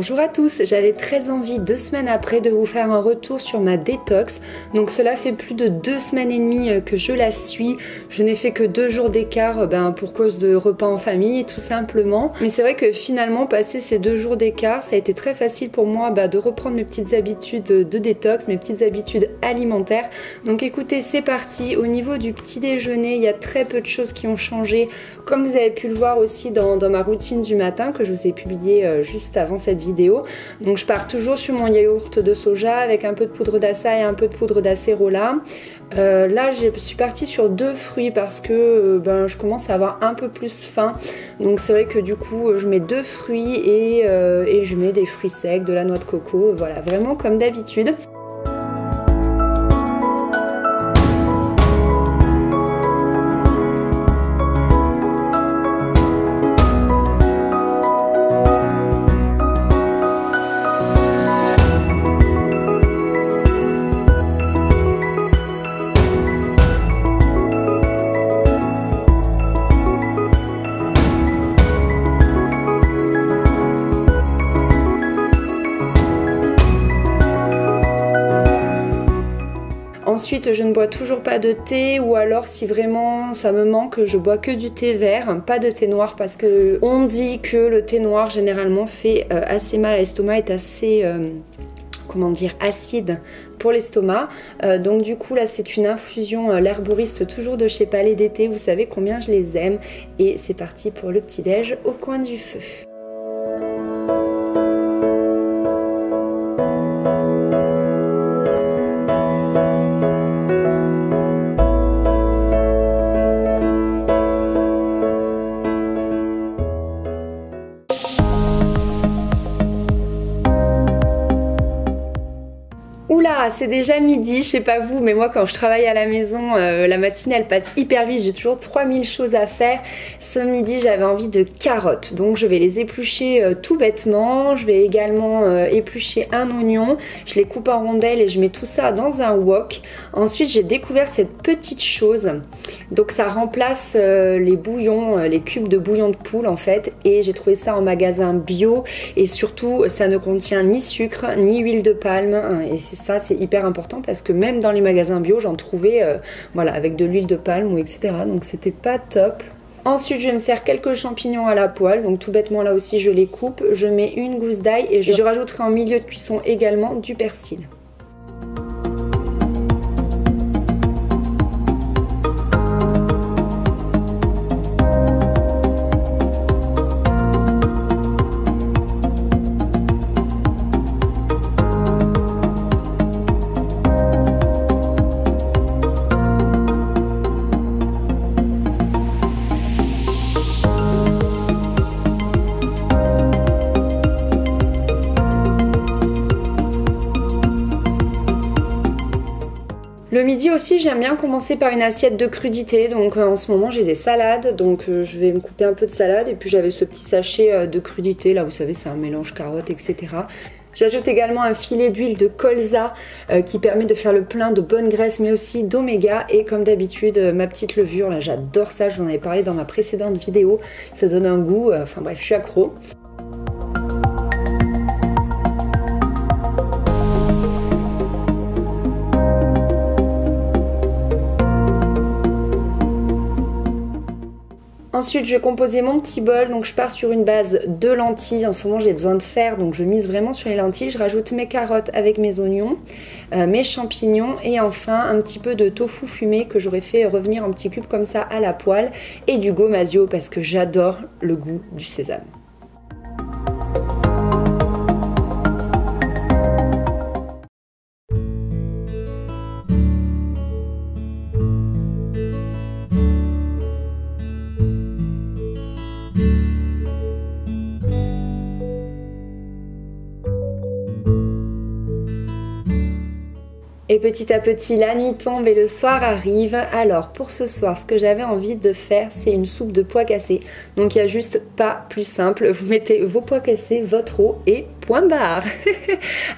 Bonjour à tous, j'avais très envie 2 semaines après de vous faire un retour sur ma détox. Donc cela fait plus de 2 semaines et demie que je la suis. Je n'ai fait que 2 jours d'écart pour cause de repas en famille tout simplement. Mais c'est vrai que finalement passer ces 2 jours d'écart, ça a été très facile pour moi de reprendre mes petites habitudes de détox, mes petites habitudes alimentaires. Donc écoutez, c'est parti. Au niveau du petit déjeuner, il y a très peu de choses qui ont changé. Comme vous avez pu le voir aussi dans ma routine du matin que je vous ai publié juste avant cette vidéo. Donc je pars toujours sur mon yaourt de soja avec un peu de poudre d'acai et un peu de poudre d'acérola. Là je suis partie sur 2 fruits parce que je commence à avoir un peu plus faim. Donc c'est vrai que du coup je mets 2 fruits et je mets des fruits secs, de la noix de coco, voilà, vraiment comme d'habitude. Ensuite, je ne bois toujours pas de thé, ou alors si vraiment ça me manque, je bois que du thé vert, pas de thé noir, parce que on dit que le thé noir généralement fait assez mal à l'estomac, est assez acide pour l'estomac. Donc du coup là c'est une infusion l'herboriste, toujours de chez Palais d'été, vous savez combien je les aime, et c'est parti pour le petit déj au coin du feu. Oula, c'est déjà midi, je sais pas vous, mais moi quand je travaille à la maison, la matinée elle passe hyper vite, j'ai toujours 3000 choses à faire. Ce midi j'avais envie de carottes, donc je vais les éplucher tout bêtement. Je vais également éplucher un oignon, je les coupe en rondelles et je mets tout ça dans un wok. Ensuite j'ai découvert cette petite chose, donc ça remplace les bouillons, les cubes de bouillon de poule en fait, et j'ai trouvé ça en magasin bio, et surtout ça ne contient ni sucre ni huile de palme, et ça c'est hyper important parce que même dans les magasins bio j'en trouvais avec de l'huile de palme ou etc, donc c'était pas top. Ensuite je vais me faire quelques champignons à la poêle, donc tout bêtement là aussi je les coupe, je mets une gousse d'ail et je rajouterai en milieu de cuisson également du persil. Le midi aussi j'aime bien commencer par une assiette de crudités, donc en ce moment j'ai des salades, donc je vais me couper un peu de salade, et puis j'avais ce petit sachet de crudités, là vous savez c'est un mélange carottes etc. J'ajoute également un filet d'huile de colza qui permet de faire le plein de bonne graisse mais aussi d'oméga, et comme d'habitude ma petite levure, là j'adore ça, je vous en avais parlé dans ma précédente vidéo, ça donne un goût, enfin bref je suis accro. Ensuite je vais composer mon petit bol, donc je pars sur une base de lentilles, en ce moment j'ai besoin de fer donc je mise vraiment sur les lentilles. Je rajoute mes carottes avec mes oignons, mes champignons, et enfin un petit peu de tofu fumé que j'aurais fait revenir en petits cubes comme ça à la poêle, et du gomasio parce que j'adore le goût du sésame. Et petit à petit, la nuit tombe et le soir arrive. Alors pour ce soir, ce que j'avais envie de faire, c'est une soupe de pois cassés. Donc il n'y a juste pas plus simple. Vous mettez vos pois cassés, votre eau et point barre.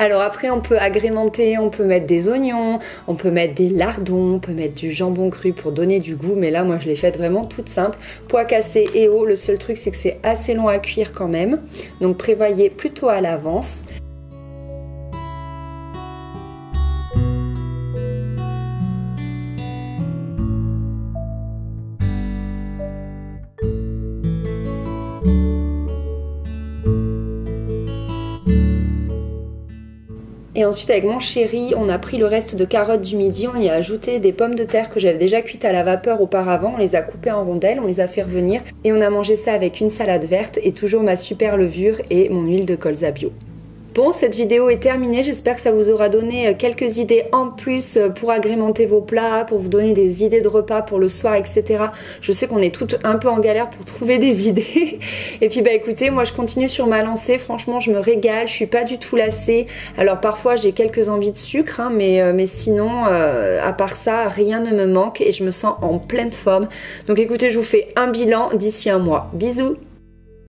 Alors après, on peut agrémenter, on peut mettre des oignons, on peut mettre des lardons, on peut mettre du jambon cru pour donner du goût. Mais là, moi, je l'ai faite vraiment toute simple. Pois cassés et eau. Le seul truc, c'est que c'est assez long à cuire quand même. Donc prévoyez plutôt à l'avance. Et ensuite avec mon chéri, on a pris le reste de carottes du midi, on y a ajouté des pommes de terre que j'avais déjà cuites à la vapeur auparavant, on les a coupées en rondelles, on les a fait revenir et on a mangé ça avec une salade verte et toujours ma super levure et mon huile de colza bio. Bon, cette vidéo est terminée, j'espère que ça vous aura donné quelques idées en plus pour agrémenter vos plats, pour vous donner des idées de repas pour le soir, etc. Je sais qu'on est toutes un peu en galère pour trouver des idées. Et puis bah écoutez, moi je continue sur ma lancée, franchement je me régale, je suis pas du tout lassée. Alors parfois j'ai quelques envies de sucre, hein, mais sinon, à part ça, rien ne me manque et je me sens en pleine forme. Donc écoutez, je vous fais un bilan d'ici un mois. Bisous!